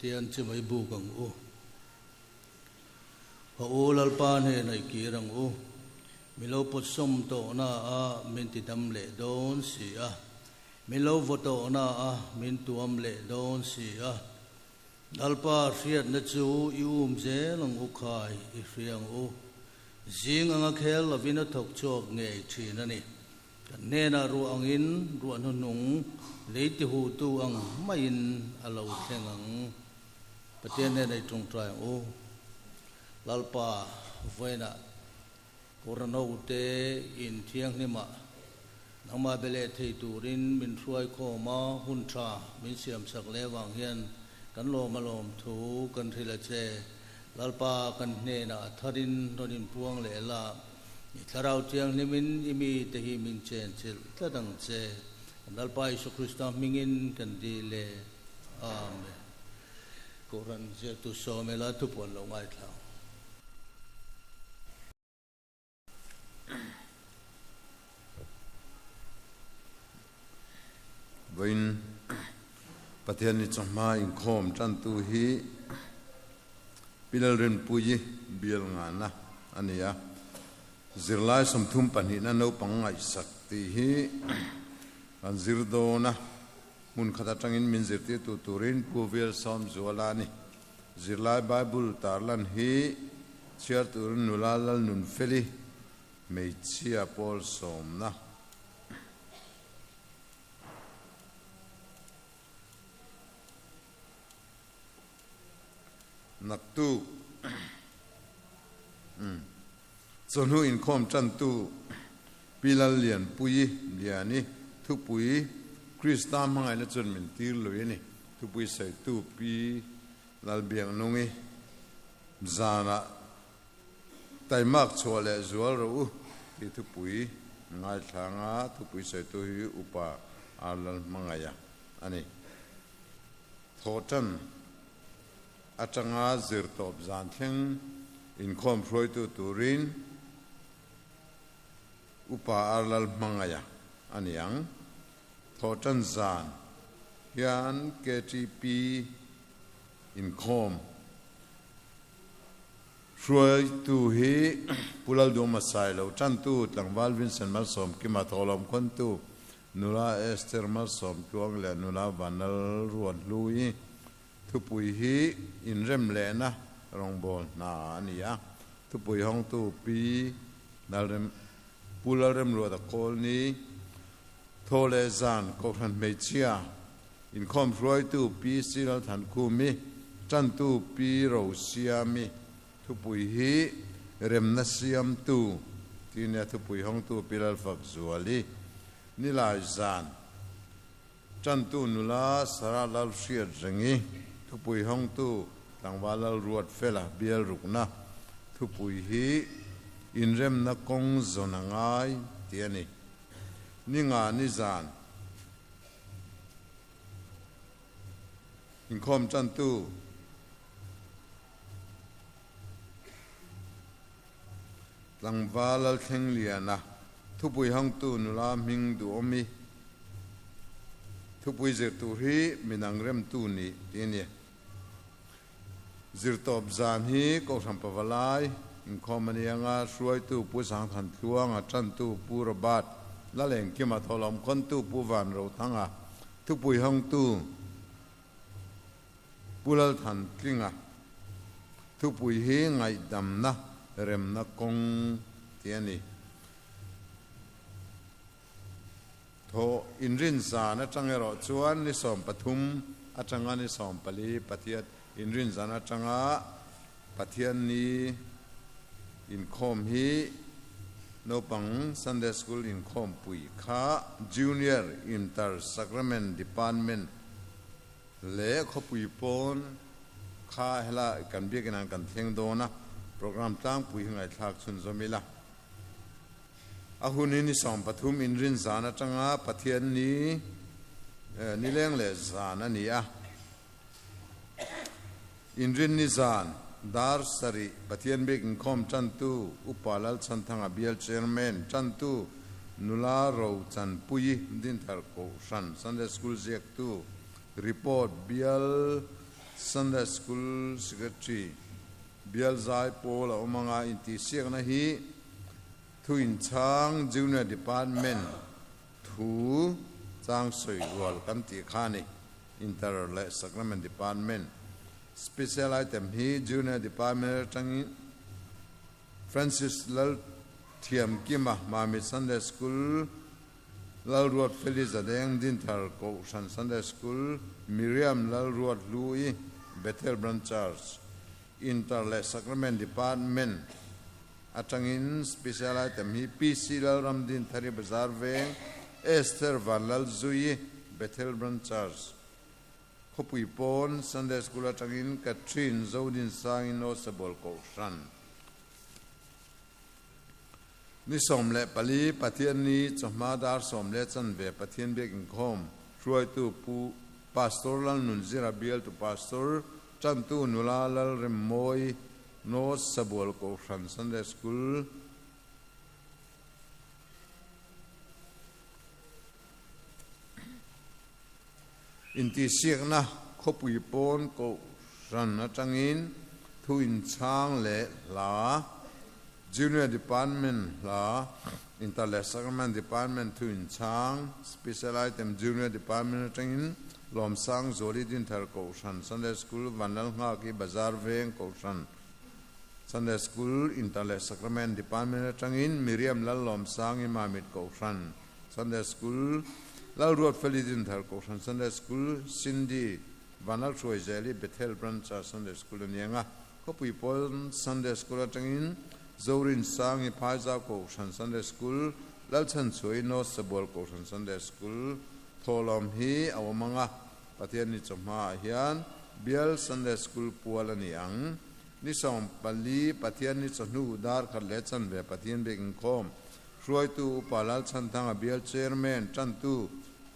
ทียนจะไม่บุกังโอพระโอลลปานเฮนไอกีรังโอมิโลปุสมโตนาอามินติดำเล่โดนเสียมิโลวโตนาอามินตัวมเล่โดนเสียอัลปาเรียดนัจูยูมเจลังอุคายอิเฟียงโอจิงอังเคลลวินทกโจกเงยทีนั่นนี่เนนารูอังอินรูอันนุงเลติหูตูอังไม่อินอลาวเทงังปะเทนเนในตรงใจโอลลปาไว้นะโครนอุเตอินเทียงนิมะนังมาเบลเทตูรินมินช่วยโคมาหุนชามินเสียมสักเลวังเฮียนกันโลมาลมถูกันทีละเจลลปากันเนนะทารินโดนินพวงเลลาทาราวเทียงนิมินอิมีเตหิมินเจนเจลตะดังเจลลปาอิสุคริสต์มิงินกันดีเลอาเมนโครันเจตุโซเมลาทุปวนลงไว้ทางวินปฏิญาณจงมาอินคอมจันตุฮีพิลเรนปุยเบียลงานนะอันนี้อ่ะจิรไลสมทุมปันหินันเอาปังไอสักตีฮีอันจิรโดนะมุนขดจังอินมินจิรตีตุตุรินปูเวลสอมจวลานีจิรไลไบเบิลตาร์ลันฮีเชียร์ตุรินนุลาลนุนเฟลีไม่เชียปอลสอมนะนักตู้จนหูอินคอมจันตู้ปีละเลียนปุยเลียนี่ทุกปุยคริสต์ตามหายและจนมันตีลุยนี่ทุกปุยใส่ตู้ปีลาเบียงนงจานะไตมักชัวเลจวลรู้ที่ทุกปุยง่ายทางทุกปุยใส่ตู้อุปาอาลันมังไงอันนี้โทจันอาจารย์จิรตอบจานเช่นอินคอมพรอยตุตุรินอุปาอาลัลมังยาอันยังทอจันจานยันเกจีปีอินคอมพรอยตุเฮปุลลดูมาใส่แล้วจันตุหลังวาลวินเซนมาสอมกิมาทอลอมคนตุนุลาเอสเตอร์มาสอมจวงและนุลาบานัลรวนลุยทุปุยฮีอินเริ่มเลนะรองบอลนานี่ยทุปุยห้องตุปีนั่นเริ่มปูลเริ่มรัวตะโกนนี้โทเลซานก็ทันเมเชียอินคอมฟลอยตุปีสิลทันคูมิจันตุปีโรเซียมิทุปุยฮีเริ่มนัสยามตุที่เนี่ยทุปุยห้องตุปีลฟักซัวลีนี่ลายซานจันตุนุลาสระลาลเชียจังงี้ทุปุยห้องตู้ต่างวาลรวดเฟลาเบียรุกนะทุปุยฮีอินเรมนักกงจนังไงเตียนี่นี่งานนิจานอินคอมจันตู้ต่างวาลเข่งเลียนะทุปุยห้องตู้นุลามิงดูอมีทุปุยเจตุฮีมินังเรมตู้นี่เตียนี่จิรตอบจานฮีก็ทำปวลายอินคอมันยังอาช่วยตู้ผู้สังขันทัวงอาจันตู้ผู้ระบาดละเล่งกิมาทอลอมคนตู้ผู้วันเราทั้งทุกปุยห้องตู้ผู้ละทันกลิ้งทุกปุยฮีไงดำนะเร็มนักกงเทียนี่โทอินรินสานะจังเอรอชวนนิสอมปทุมอาจังานิสอมปลีปฏิยัติอินรินสานะจังอาปฏิยันนี้อินคอมฮีโนปังซันเดย์สคูลอินคอมปุยข้าจูเนียร์อินเตอร์ซักราเมนต์ดีพาร์ตเมนต์เล่ขปุยปนข้าเฮล่ากันเบียกันกันเทียงโดนะโปรแกรมตั้งปุยไงทักชุนจมิละอาหุนินิสอมปทุมอินรินสานะจังอาปฏิยันนี้นิเลงเลสานะนี่อินรินนิซานดาร์สรีปฏิยันเบกินคอมจันตูอุปาลัลสันทังอบิเอลเชอร์แมนจันตูนุลาโรจันปุยดินทาร์โกชันซันเดย์สคูลเจกตูรีพอร์ตบิเอล Sunday School Secretary Bial Zai Paul Omanga Inti Siak na hi Thuin Chang Junior Department Thu Chang Soi Wal Kan Ti Khani Inter Le Sacrament Department Special Item hi Junior Department Changi Francis Lal Thiam Kima Mami Sunday School Lal Ruat Feliz Adeng Dinthar Ko Shan Sunday School Miriam Lal Ruat Lui Bethel Branch Church Interle Sacrament Department Atangin Special Item hi PC Lal Ramdin Thari Bazar Veng Esther Van Lal Zui Bethel Branch Church Khopui Pon Sunday School Atangin Katrin Zodin Sang No Sabol Ko Shan Ni somle pali pathian ni choma dar somle chan ve pathian bek in khom ruai tu pu pastoral nun zira bial tu pastor chan tu nulalal remoi no sabol ko Shan Sunday School inti siakna khopui pon ko ran atangin thuin chang le la Junior Department la Interle Sacrament Department Thuin Chang Special Item Junior Department Tangin Lom Sang Zoli Din Thar Ko Shan Sunday School Vanal Nga Ki Bazar Veng Ko Shan Sunday School Interle Sacrament Department Tangin Miriam Lal Lom Sang Imamit Ko Shan Sunday School Lal Ruat Feli Din Thar Ko Shan Sunday School Cindy Vanal Choi Zeli Bethel Branch Sunday School Nyanga Kopui Pol Sunday School Tangin Zorin Sang Paiza Ko Shan Sunday School Lalchan Sui No Sabol Ko Shan Sunday School Tholom Hi Awamanga Pathian Ni Choma Hian Bial Sunday School Pualani Ang Nisong Pali Pathian Ni Chonu Dar Khalechan Ve Pathian Beking Khom Ruai Tu Upalal Chantanga Bial Chairman Chantu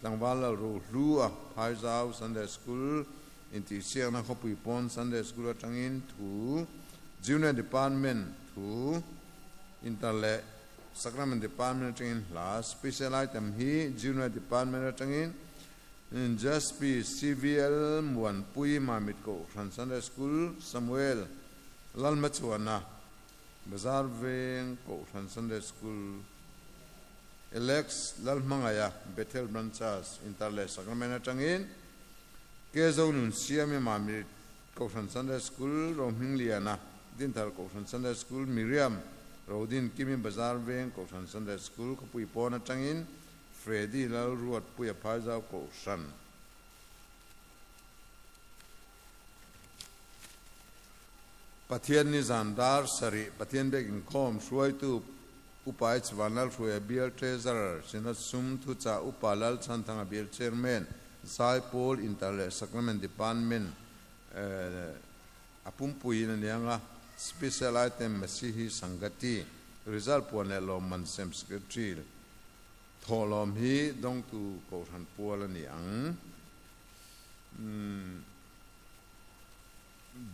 Langwala Ru Lua Paiza Sunday School Inti Siang Na Khopui Pon Sunday School Atangin Tu Junior Department to Interle Sacrament Department in La Special Item He Junior Department in Just Be CVL Muan Pui Mamit Ko Sunday School Samuel Lalmachuana Bazar Veng Ko Sunday School Alex Lalmangaya Bethel Branchas Interle Sacrament in Kezonun Siami Mamit Ko Sunday School Romhing Liana Dinthar Ko Sunday School Miriam Rodin Kimi Bazar Veng Ko Sunday School Kopui Pona Changin Freddy Lal Ruat Puya Paiza Ko Shan Pathian ni Zandar Sari Pathian Beking Khom Shuai Tu Upai Chwanal Shuai Bial Treasurer Sinat Sum Tu Cha Upalal Chantanga Bial Chairman Zai Paul Interle Sacrament Department Apumpui na niyanga Special Item Masihi Sangati Result Puanelo Mansem Secretary Tholom Hi Dong Tu Kohan Puala Niang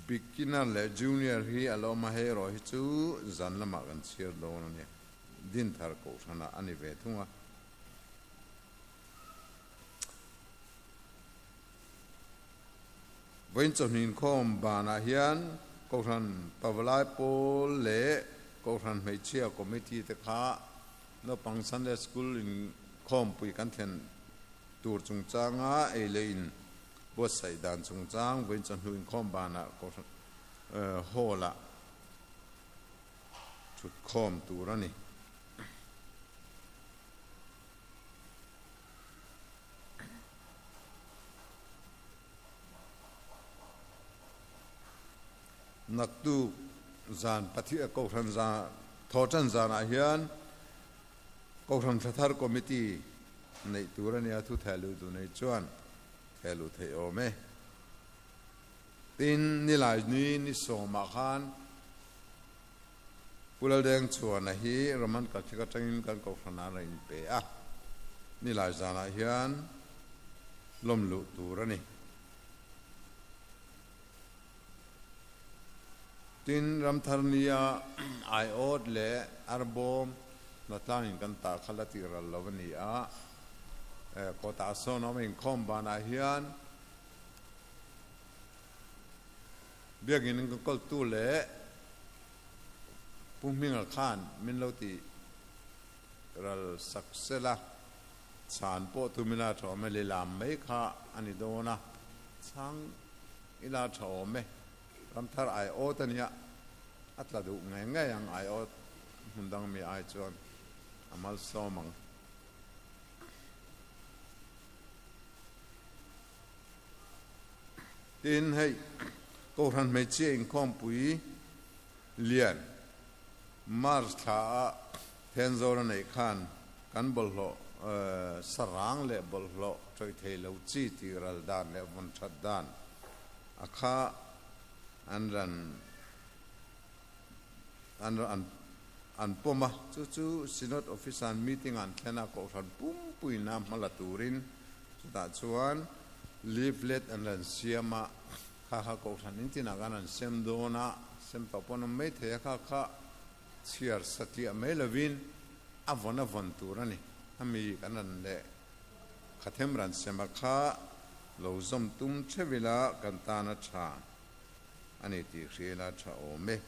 Beginner Le Junior Hi Aloma Hero Hitu Zanlama Gan Sir Donia Dinthar Kohana Anivetunga Winchonin Kom Bana Hian Kohan Pavlai Pol Le Kohan Mechia Committee the Ka No Pang Sunday School in Kom Pui Kanten Tur Chung Changa Elaine Bosai Dan Chung Chang Winchon in Kom Bana Kohan Hola to Kom Turani Naktu Zan Patia Kohan Zan Thotan Zan Ahian Kohan Fathar Committee Nay Turania to Talu to Nachuan Talu Teome Tin Nilaj Ni Niso Mahan Puladeng Chuanahi Roman Katikatangin Kan Kohanara in Pea Nilaj Zan Ahian Lomlu Turani Tin Ramtharnia I owed le Arbom Natlan Kanta Kalati Ralavania Kota Sonom in Kombana Hian biagin ko kol tu le puming al khan min lo ti ral saksela chan po tu mila tho me le lam mai kha ani dona chang ila tho me ram thar ai o tania atla du ngai ngai ang ai o hundang mi ai chon amal somang tin hay câu thần mấy chị anh con bùi liền mars thả thiên dâu này khan cán bol lộ sarang lệ bol lộ trời thề lâu chi thì ral đan lệ von chặt đan akha an poma chu synod office an meeting an thena ko than pum pui nam malaturin ta chuan leaflet an siama kha ko than in tina gan sem dona sem tapon me the kha chiar satia melavin avona venturani ami kanan le khathem ran sema kha lozom tum chevila kantana cha ani ti khela cha o me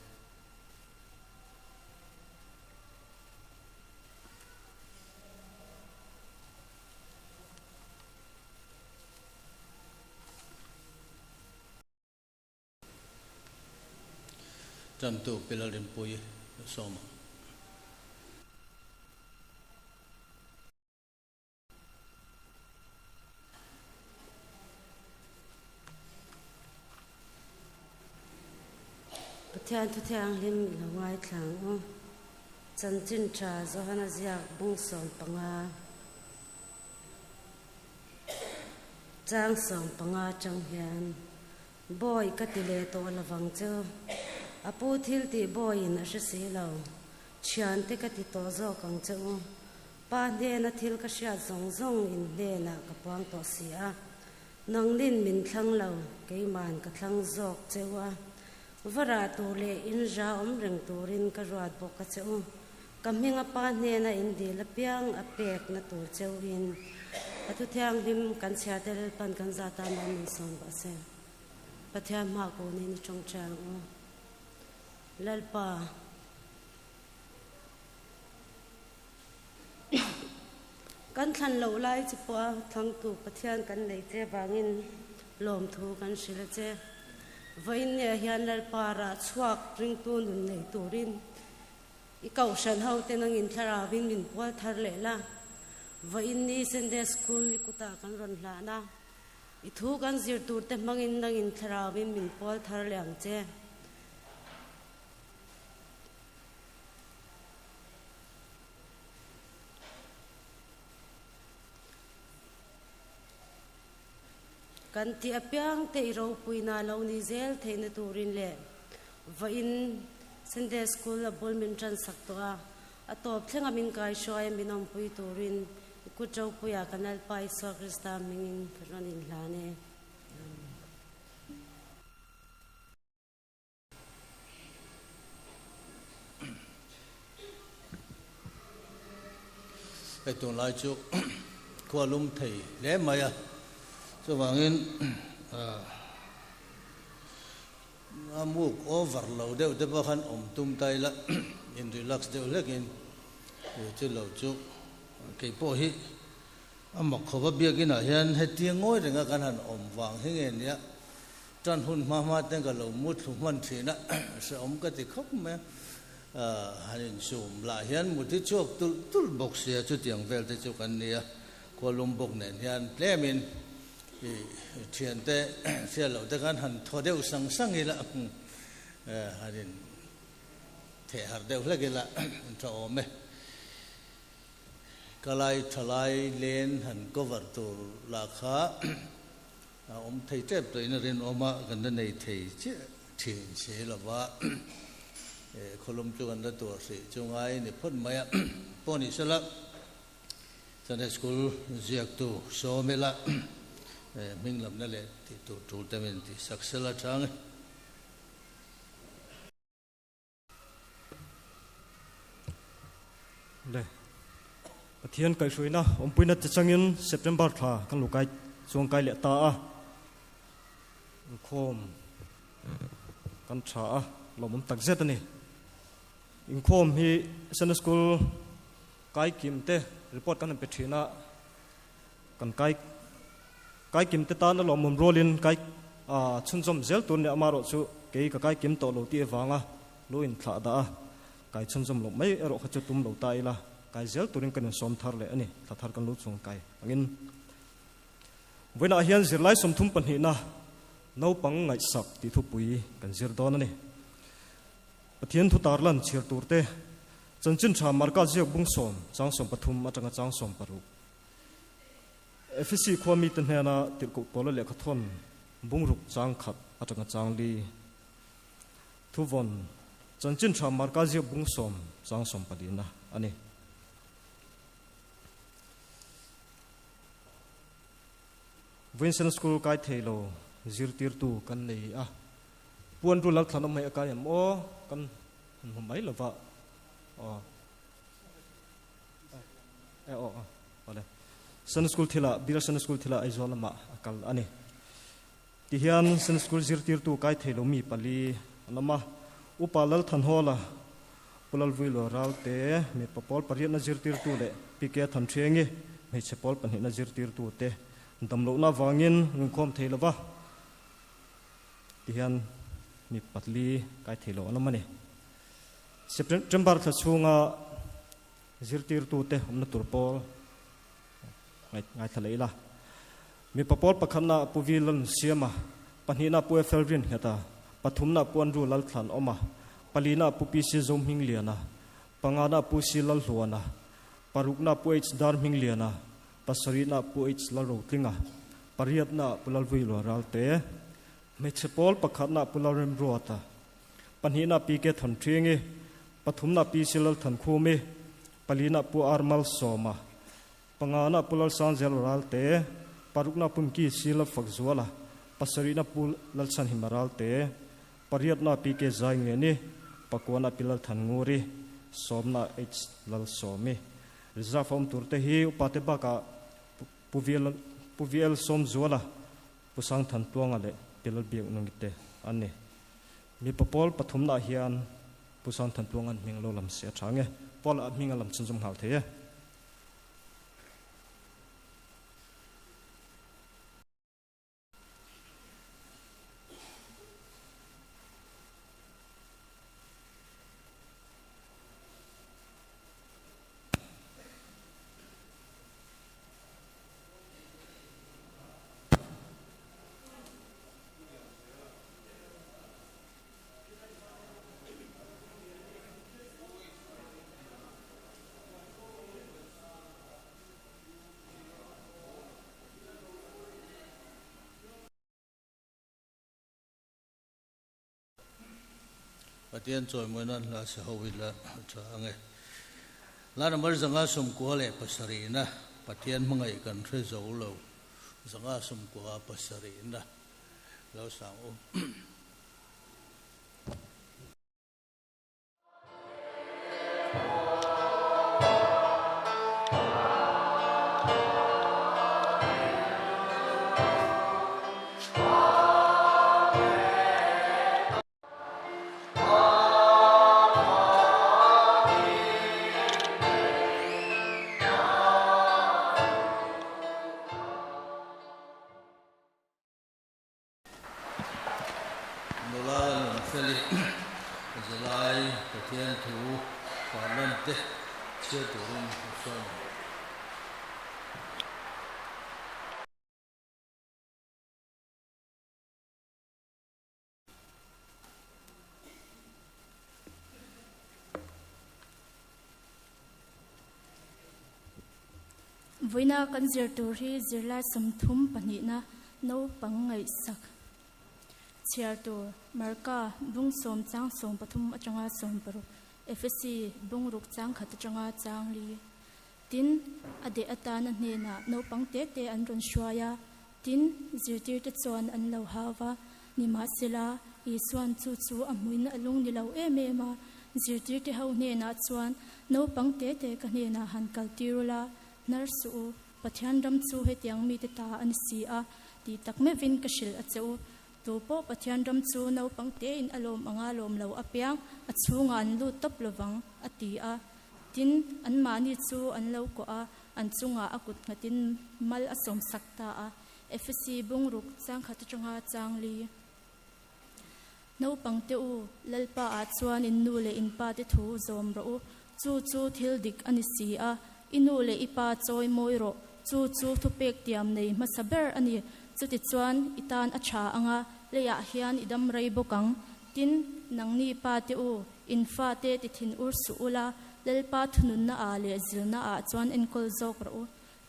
Chan tu pilarin pui soma. Pathian thu thiang lim la ngai thlang o chan chin cha zo hana ziak bung som panga chang som panga chang hian boy katile to lawang cho apu thil ti boy in a se lo chian te ka ti to zo kang cho pa ne na thil ka sha zong zong in le na ka pang to sia nang lin min thlang lo ke man ka thlang zok chewa vara tu le in ja reng turin ka ruat bo ka cheu kamhinga pa ne na in di la piang a pek na tur cheu in atu thiang lim kan chha tel pan kan za ta na min son ba se pathian ma ko ni chong chang o lalpa kan than lo lai chi pa thang tu pathian kan nei che bangin lom thu kan sil che vain ne hian lalpa ra chuak ring tu nun nei turin I kau shan hau te nang in thara vin min pol thar le la vain ni Sunday school kuta kan ron la na I thu kan zir tur te mangin nang in thara vin min pol thar leang che kan ti apyang te ro puina lo ni zel theina turin le vain Sunday school a bol min tran sak to a atop thlenga min kai shoy minom pui turin ku chau puya kanal pai so krista mingin ron in lane ai tu lai chu kwa lum thei le maya cho vangin amuk overload de ba khan tum tai la in relax de lekin che lo chu ke po hi amak khoba biakin a hian he tiangoi renga kan han wang hengen ya tan hun ma ten ka lo mut thu man thina se ka ti khop me hanin sum la hian muti chok tul box ya chu tiang vel te chu kan nia ko lum bok nen hian plemin thian te sia lo te kan han thodeu sang ila harin the har deu lagela to me kalai thalai len han cover tu la kha thei tep to in rin oma kan nei thei che thin che la wa kholum chu kan da to se chungai ni phot maya poni sala Sunday school ziak tu so mela mình làm nên là thì tụ tâm mình thì sắc sẽ là trang ấy. Đây, Pathian cái suy na, ông pui na chang in September tha, kan lukai chuang kai le ta a, khom, kan tha lomum tak zet ani inkhom hi Sunday school kai kim te report kan petrina kan kai kim te ta na lomum rolin kai chunjom zel tun ne amaro chu ke ka kai kim to lo ti awanga luin thla da kai chunjom lo mai ero kha chu tum lo ta ila kai zel turin kan som thar le ani tha thar kan lu chung kai angin voina hian zirlai som thum pan hi na no pang ngai sak ti thu pui kan zir don ani pathian thu tarlan chhir turte chanchin tha marka jiak bung som chang som pathum atanga chang som paru FSC khwami tan hena tirku polo le khathon bungruk chang khat atanga chang li thuvon chanchin tha marka jiak bung som chang som palina ani Vincent School kai thelo zirtir tu kan nei a puan ru lal thanam mai akai am o kan mai lova ole Sunday School thila bira Sunday School thila aizola ma akal ani ti hian Sunday School zirtir tu kai thelo mi pali anama upalal than hola pulal vuilo ralte me papol pariat na zirtir tu le pike than thengi me chepol pan hi na zirtir tu te damlo na wangin ngkhom theilova tihan mi patli kai thelo na mani September tha chunga zirtir tu te amna turpol ngai thaleila mi papol pakhanna puvilan siama panhina pu felrin heta pathumna puan ru lal thlan oma palina pupi si zom hingliana pangana pu si lal hluana parukna pu h dar hingliana pasarina pu h la ro tlinga pariatna pulal vuilo ralte mechepol pakhatna pularem rota panhina pike than thingi pathumna pi silal than khumi palina pu armal soma pangana pulal sanjel ralte parukna pumki sila fakzuala pasarina pul lalsan himaralte pariatna pike zaingeni pakwana pilal than nguri somna h lal somi rizafom turte hi upate baka puviel som zuala pusang than tuanga le pilal biak nungite ani mi papol pathumna hian pusang than tuangan minglo lam se thange pol a mingalam chunjum hal the Patien choi moinan la se howila change la number zanga sum ko le pasari na patien mangai kan thre zo lo zanga sum ko pasari na lo sa o Voina kan zir tur hi zirla samthum panina no pangai sak chiar tur marka bung som chang som pathum atanga som paru FSC bung ruk chang khat atanga chang li tin ade atana hne na no pangte te an ron shwaya tin zirtir te chon an lo hawa nima sila I swan chu chu amuin alung ni lo eme ma zirtir te ho hne na chuan no pangte te ka hne na han kal tirula narsu pathian ram chu he tiang mi te ta an si a ti takme vin ka shil a cheu tu po pathian ram chu no pangte in alom anga lom lo apiang achunga an lu top lowang ati a tin an mani chu an lo ko a an chunga akut ngatin mal asom sakta a FSC bungruk chang khatchanga changli no pangte u lalpa a chuan in nu le in pa te thu zom ro chu chu thil dik ani si a inu le ipa choi moi ro chu chu thupek tiam nei masaber ani chuti chuan itan acha anga leya hian idam rei bokang tin nangni pa te u in fa te ti thin ur su ula lalpa thunun na a le zilna a chuan en kol zok ro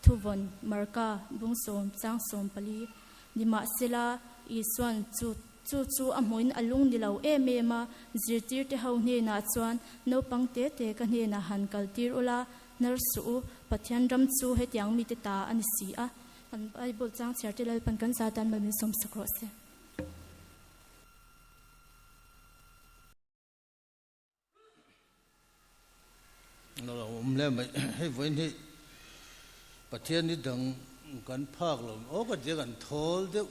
thuvon marka bungsom changsom pali nima sila iswan chu amoin alung nilau emema zirtir te ho hne na chuan no pangte te ka hne na han kaltir ula narsu pathian ram chu hetiang mi te ta ani si a an bible chang charte lal pan kan satan mamin som sakro se nó là le mai he voin hi pathian ni dang kan phak lo o ka je kan thol de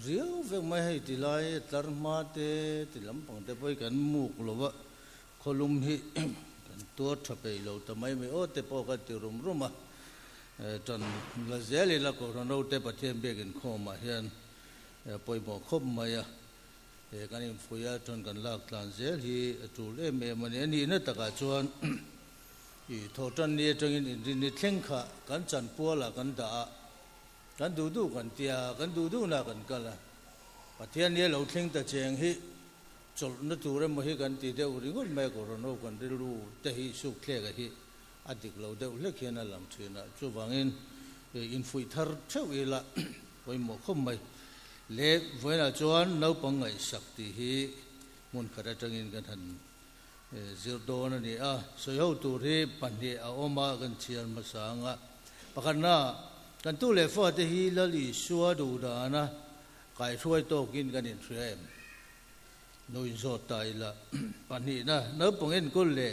riau ve mai hai ti lai tar ma te ti lam pang te poi kan muk lo wa kholum hi kan to thape lo ta mai me o te po ka ti rum a tan la zeli la ko no te pathian be gen kho ma hian poi bo khop mai a kan in fuya ton kan lak tlan zel hi tu le me mani ani na ta ka chuan i thotan ni tengin in ni thleng kha kan chan puala kan da kan du kan tia kan du na kan kala pathian ni lo thleng ta cheng hi chol na tu re mo hi kan ti de uri ngot mai ko no kan de lu te hi su khle ga hi adik lo de le khena lam thina chu wangin in fui thar theu la poi mo khom mai le voina chuan no pangai sakti hi mun khara tangin kan han zirdon ani a soyo tu ri panni a oma kan chian masanga pakana kan tu le fo te hi lali suwa du da na kai thuai to kin kan in threm no in zo tai la panni na no pangin kul le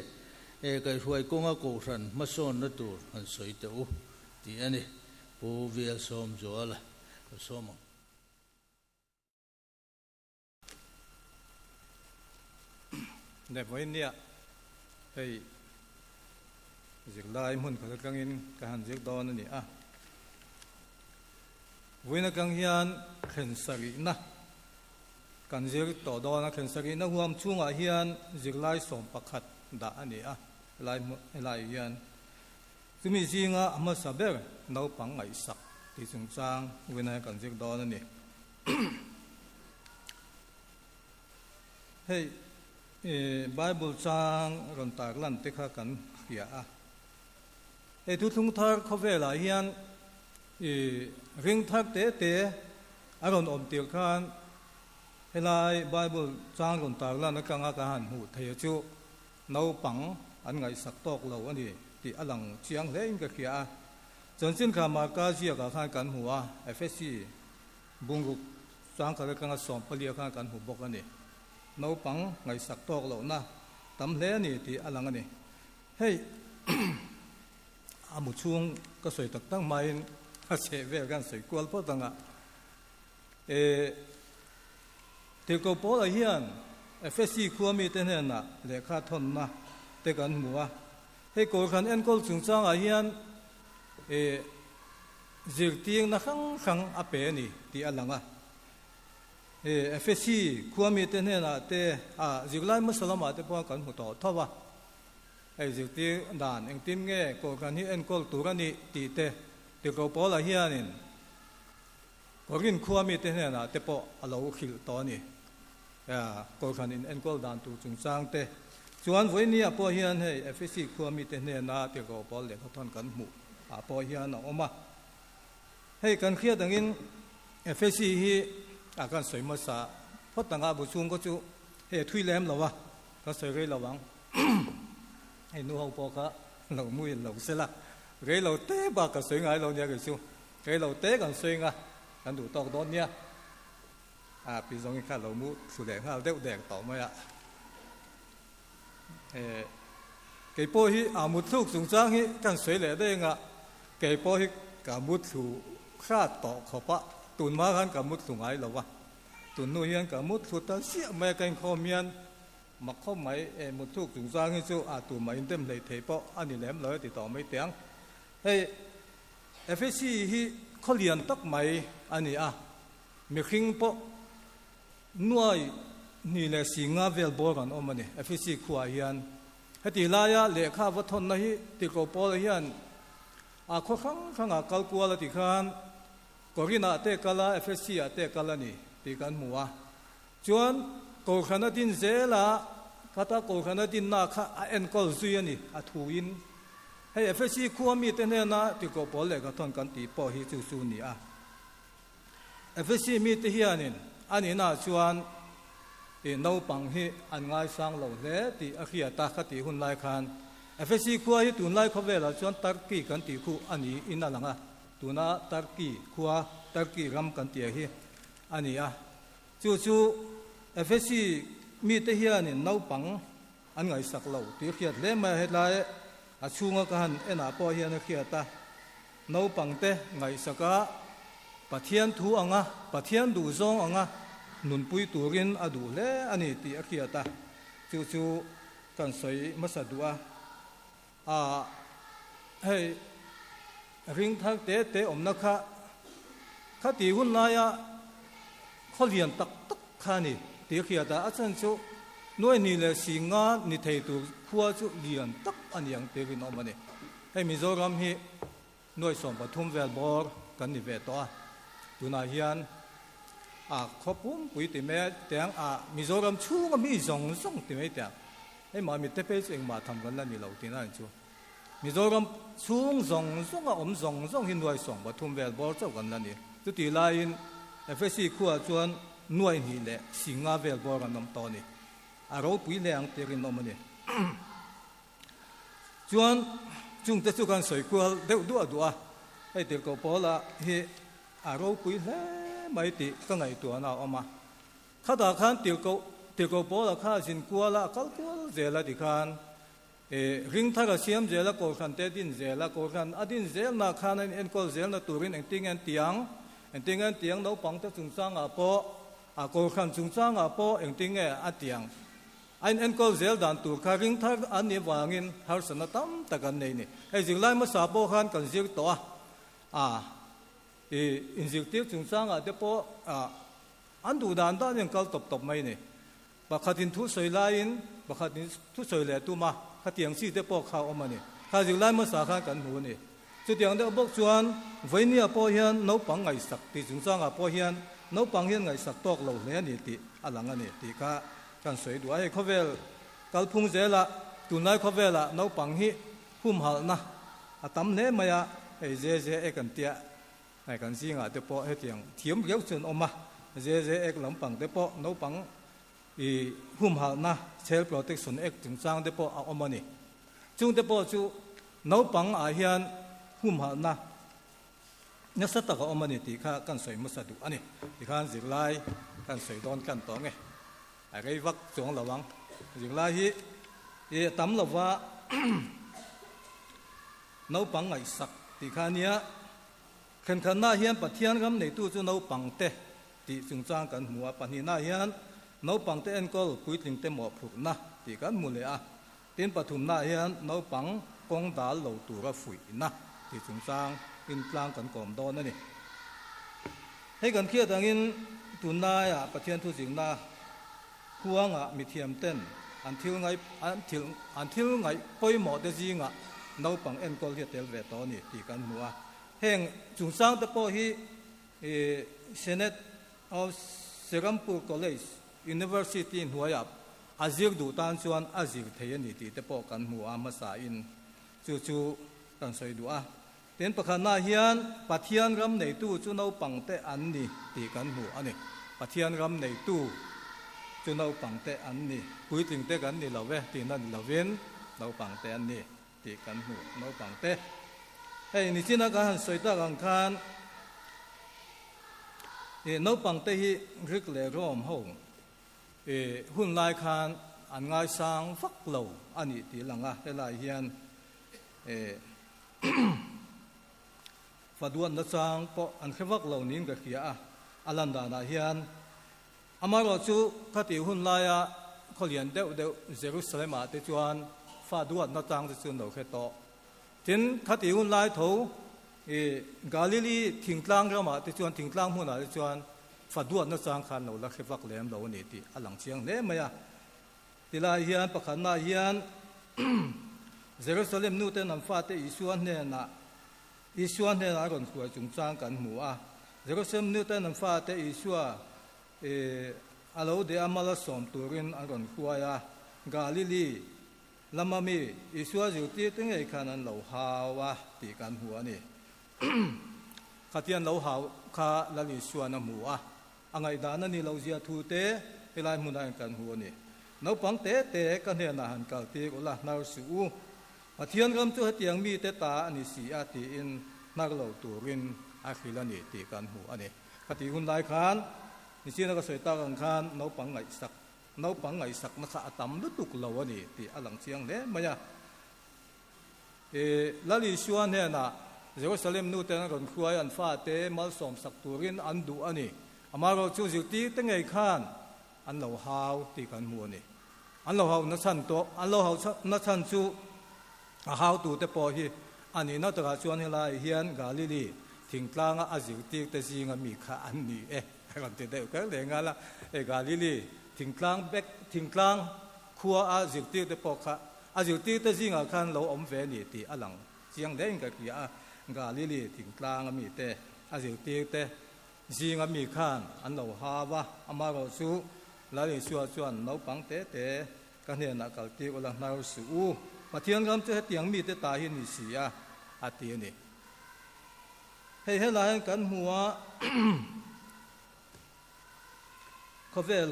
kai thuai konga ko ran mason na tu han soi te u ti ani po vial som zo ala som để với nia hay dịch lai muốn khởi căng in cả hàng dịch đó nữa à với nó căng hiền khen sagi na kan dịch tổ đó nó khen sagi na huam chung à hiền dịch lai som pakhat đã nè à lai hiền chúng mình riêng à mà sao bé nấu bằng ngày sắc thì chúng sang với nó kan dịch đó nữa nè hey Bible chang ron tak lan te kha kan khia a thu thung thar khove la hian ring thak te aron om tir khan helai Bible chang ron tak lan ka nga ka han hu thei chu no pang an ngai sak tok lo ani ti alang chiang le in ka khia chon chin kha ma ka sia ka khan kan huwa FSC bunguk chang ka ka nga som palia khan kan hu bok ani nấu bằng ngày sắc tóc lâu na tấm lẽ này thì anh lăng này hey một chuông cái sợi tắc tăng mai sẽ về gan sợi quál bao tăng à thì câu bảo là hiền FSC khua mi tên này na lệ khá thon na thếกันmua hey câu khăn anh câu chúng sang à hiền dịch tiếng na khăng áp này thì anh lăng à FSC khua mi tên này là te dịch lại mất sớm mà te bao cần một tổ thâu à dịch tiếng đàn anh tin nghe câu cần hiện câu tu cái này thì te câu bảo là hiền nên câu kinh khua mi tên này là te bao lâu khil to này câu cần anh câu đàn tu chúng sang te chuan với nia bao hiền hay FSC khua mi tên này là te câu bảo lệ thon cần mu bao hiền nó mà hay cần kia đằng in FSC hi kan soi ma sa phot tanga bu chung ko chu he thui lem lo wa ka soi re lo wang ai nu ho po ka lo mui lo se la re lo te ba ka soi ngai lo nya ke chu re lo te kan soi nga kan du tok don nya pi zong ka lo mu su le ha deu dek to ma ya ke po hi mu thuk sung chang hi kan soi le de nga ke po hi ka mu thu kha to kho pa tun ma kan ka mu thu ngai lo wa ตุนนุเฮียนกับมุดสุดตาเสียแม่กันคอมยันมักเข้าไหมมุดทุกจุงจางให้สู้ตัวไม่เต็มเลยเทปะอันนี้แหลมเลยติดต่อไม่เตียงให้FSC ที่เขาเรียนตักไหมอันนี้มีครึ่งปะน่วยนี่แหละสิงห์เวลบอกันออกมาเนี่ย FSC ขวาเฮียนให้ตีลายะเลขาวัฒนนี่ติโกปอลเฮียนข้อข้างกัลกัวละติขันก็รินาเตกัลา FSC เตกัลานี่ติกันมัวจวนก็ขณะดินเซละคาตาก็ขณะดินนาข้าเอ็นกอลซุยนี่ทูอินให้ FSC ขวามีเตเนนะติโกปอลเลยก็ทนกันตีปอฮิจูซูนี่FSC มีเทียนินอันนี้น่าชวนน้องปังฮีอันง่ายสร้างเราเลยที่อาคียตาคติหุ่นไล่คัน FSC ขวาฮีตุนไล่เขาเวลาชวนตักกี้กันตีคู่อันนี้อินนั่นหลังตุน่าตักกี้ขวาตักกี้รำกันตีฮีอันนี้จู่ๆ FSC มีเทียนินน้องปังอันง่ายสักเราที่เขียนเล่มมาให้ไล่ช่วงกันน่าพอฮีนักเขียตาน้องปังเตง่ายสักปะเทียนทูปะเทียนดูซองนุนปุยตูรินดูเล่อันนี้ที่อาคียตาจู่ๆกันใส่มาสะดัวให้ริงทักเตะอมนักข้าตีหุ่นนายเขาเรียนตักข้านี่ที่อาคียตาอาจารย์จู่น้อยนี่เลยสิงห์นี่เทตูขัวจู่เรียนตักอันยังเตวินออกมาเนี่ยให้มิโซรัมฮีน้อยสมปฐุมเวลบอร์กันนี่เวตัวดูนาเฮียนขอบผมปุยติเมตเตียงมิโซรัมชูก็มีส่งติเมตเตียงให้มามิเตเปสเองมาทำกันแล้วนี่เราตีนั่นชูมิโซรัมชูส่งส่งหินด้วยส่งปฐุมเวลบอร์เจ้ากันแล้วนี่จุดที่ไลน์ FSC ขั้วชวนหน่วยนี่แหละสิงห์เวลบอร์กันน้ำตอนนี้เราปุยแรงเตรินอมันนี่ชวนจุงจะสู้กันสวยกว่าเดี๋ยวดูให้เด็กก็พอละเฮเราปุยแล้ไม่ติก็ไงตัวน่าออกมาข้าตาขันเด็กก็พอละข้าสินกลัวละกัลกลัวเจละดิขันริงทักเสียมเจละก็ขันเตดินเจละก็ขันอดินเจลน่ะขันเอ็นก็เจลน่ะตัวรินเอ็นติงเอ็นเตียงเราปังจะจุงสร้างปอก็ขันจุงสร้างปอเอ็นติงอันเตียงเอ็นก็เจลดันตัวข้าริงทักอันนี้วางินฮาร์สนาตั้มตะกันนี่ไอ้สิ่งไรมาสาบขันกันสิ่งตัวอินสิติจุงสร้างเดี๋ยวพออันดูด้านยังกัลตบไม่เนี่ยบักขัดินทุสอยไลน์บักขัดินทุสอยแหล่ตัวมาขัดยังซีเดี๋ยวพอเข้าออกมาเนี่ยข้าจึงไล่มาสาขากันหูเนี่ยจุดอย่างเดียวบอกชวนไว้เนี่ยพอเฮียนน้องปังไงสักที่จุงสร้างพอเฮียนน้องปังเฮียนไงสักตอกเหล่าเนี่ยนี่ติอันหลังนี่ติข้ากันสวยดูไอ้เขาเวลกัลพุงเจละตุนไล่เขาเวละน้องปังฮีหุ่มหัลนะตั้มเนี่ยมาไอ้เจเอกันเตียไอ้กันซิงเดี๋ยวพอให้เตียงเทียมเกี่ยวจนออกมาเจเอกหลังปังเดี๋ยวพอน้องปังหุ่มหัลนะเชลโปรเทคชั่นเอกจุงสร้างเดี๋ยวพอเอาออกมานี่จุงเดี๋ยวพอจู่น้องปังอาเฮียนหุ่มหัลนะนักสัตว์ก็ออกมานี่ตีข้ากันสวยมุสดุอันนี้ตีข้าจิกไล่กันสวยดอนกันต่อไงไอ้วักจงระวังจิกไล่ที่ตั้มระว่าน้องปังไงสักตีข้าเนี้ยขันหน้าเฮียนปัทเทียนคำในตู้จู่น้องปังเตะตีจุงสร้างกันหัวปันหน้าเฮียนน้องปังเตะเอ็นก็ปุยถึงเต็มหมดผูกนะตีกันมูเลยเต็นปฐุมหน้าเฮียนน้องปังกองดาเหล่าตัวก็ฝุ่ยนะที่จุงสร้างอินกลางกันก่อมดอนนั่นนี่ให้กันเคียดอย่างนี้ตุนนายปัทเทียนทุสิงนาห่วงมีเทียมเต้นอันที่ไงปอยหมอเดจิงน้องปังเอ็นก็เรียกเตลเวตอนี่ตีกันหัวแห่งจุงสร้างตะโพฮีเซเนตออฟเซรัมปูร์คอลเลจยูนิเวอร์ซิตี้หัวยับอาจิกดูตานชวนอาจิกเทียนนี่ตีตะโพกันหัวมาสาอินจู่ๆกันสวยดูเต็นประคันนาเฮียนปัทเทียนรำในตู้จู่น้องปังเตอันนี่ตีกันหัวอันนี้ปัทเทียนรำในตู้จู่น้องปังเตอันนี่คุยถึงเตกันนี่เราเวตีนั่นเราเว้นน้องปังเตอันนี่ตีกันหัวน้องปังเตให้นี่ที่นักการสวยตากังคันน้องปังเตฮีริกเลร่อมห้องหุ่นลายคันอันง่ายสร้างฟักเหล่าอันนี้ตีหลังให้ลายเฮียนฝาดวนนักสร้างเพราะอันแค่ฟักเหล่านี้ก็เขียอันลันดานาเฮียน amaro chu khati hun laia kholian deuh Jerusalem te chuan fa duat na tang chu no khe to tin khati hun lai tho Galilee thingtlang rama te chuan thingtlang huna te chuan fa duat na chang khan no la khevak lem lo ni ti alang chiang le maya tilai hian pakhanna hian Jerusalem nu te nam fa te isuan ne na ron khuai chung chang kan mu a Jerusalem nu te nam fa te isua alo de amala som turin aron khuaya Galilee lamami isua juti tengei khanan lo hawa ti kan hu ani khatian lo haw kha lali suana mu a angai dana ni lo zia thu te elai munai kan hu ani no pang te kan he na han kal ti ola nar su u pathian ram chu hatiang mi te ta ani si a ti in nar lo turin a khilani ti kan hu ani khati hun lai khan ni sina ka soi ta kan khan no pang ngai sak na kha atam lu tuk lo ani ti alang chiang le maya lali suan he na Jerusalem nu te na ron khuai an fa te mal som sak turin an du ani amaro chu ti te ngai khan an lo haw ti kan mu ani an lo haw na chan to an lo haw na chan chu a haw tu te po hi ani na ta chuan he lai hian Galilee thingtlang a zir ti te jinga mi kha an ni kan te de ka le nga la Galilee thingtlang khua a zir ti te po kha a zir ti te jinga khan lo om ve ni ti alang chiang le ka ki a Galilee thingtlang mi te a zir ti te jinga mi khan an lo ha wa amaro su la le suwa chuan no pang te ka ne na kal ti ola na su u pathian gam te tiang mi te ta hi ni si a ati ni hei lai kan huwa khovel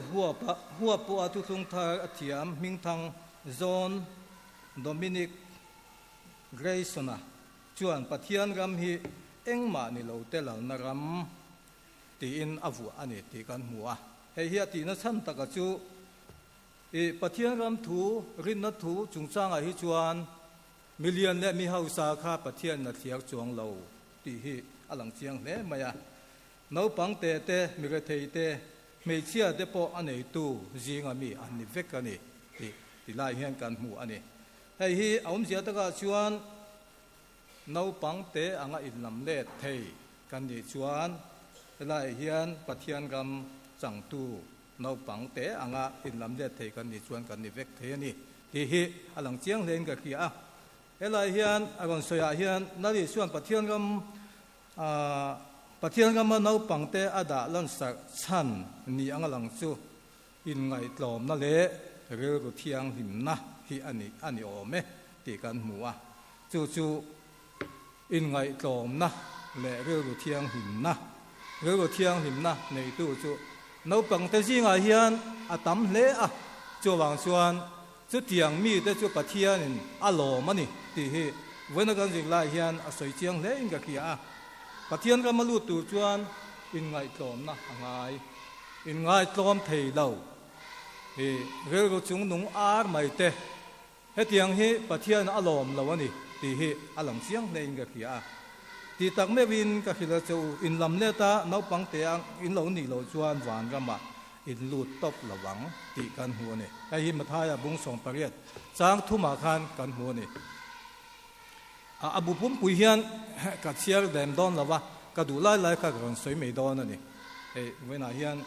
huwa po atu thung thar athiam ming thang John Dominic Graysona chuan pathian gam hi engma ni lo te lal na ram ti in avu ani ti kan huwa hei hi ati na chan taka chu pathian gam thu rin na thu chungchang a hi chuan million le mi hausa kha pathian na thiak chuang lo ti hi alang chiang le maya no pang te mi re thei te mei chia te po anei tu jinga mi an ni vek ani ti lai hian kan mu ani hei hi aum zia taka chuan no pang te anga in lam le thei kan ni chuan lai hian pathian gam chang tu no pang te anga in lam le thei kan ni chuan kan ni vek thei ani ti hi alang chiang len ka ki a elai hian agon soya hian nari chuan pathian gam no pang te ada lan sa chan ni angalang chu in ngai tlom na le re ru thiang him na hi ani ome ti kan muwa chu in ngai tlom na le re ru thiang him na nei tu chu no pang te jinga hian atam hle a chu wang chuan chu tiang mi te chu pathian in alom ani ti hi wena kan jing lai hian a soi chiang hle in ka ki a pathian ka malu tu chuan in ngai tlom na in ngai tlom thei lo re ru chung nung ar mai te he tiang hi pathian alom lo ani ti hi alang chiang hle in ka ki a ti tak me win ka khila chu in lam le ta no pang te ang in lo ni lo chuan wan ga ma in lut top lawang ti kan hu ne ai hi mathaya bung song pariat chang thuma khan kan hu ne abu pum pui hian ka chiar dem don lawa ka du lai ka ron soi me don ani wena hian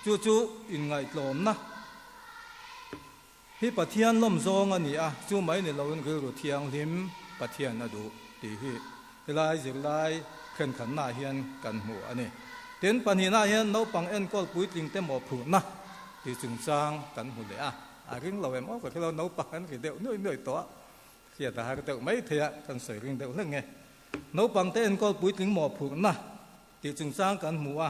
chu in ngai tlom na hi pathian lom zong ani a chu mai ne lo in ru thiang lim pathian adu ti hi lai zirlai khen khan na hian kan mu ani ten panhina hian no pang en kol puitling te mo phu na ti chung chang kan hu le a ring lo em o ka khelo no pang an ki deu noi to khia ta ha ka deu mai thea kan soi ring deu leng nge no pang te en kol puitling mo phu na ti chung chang kan mu a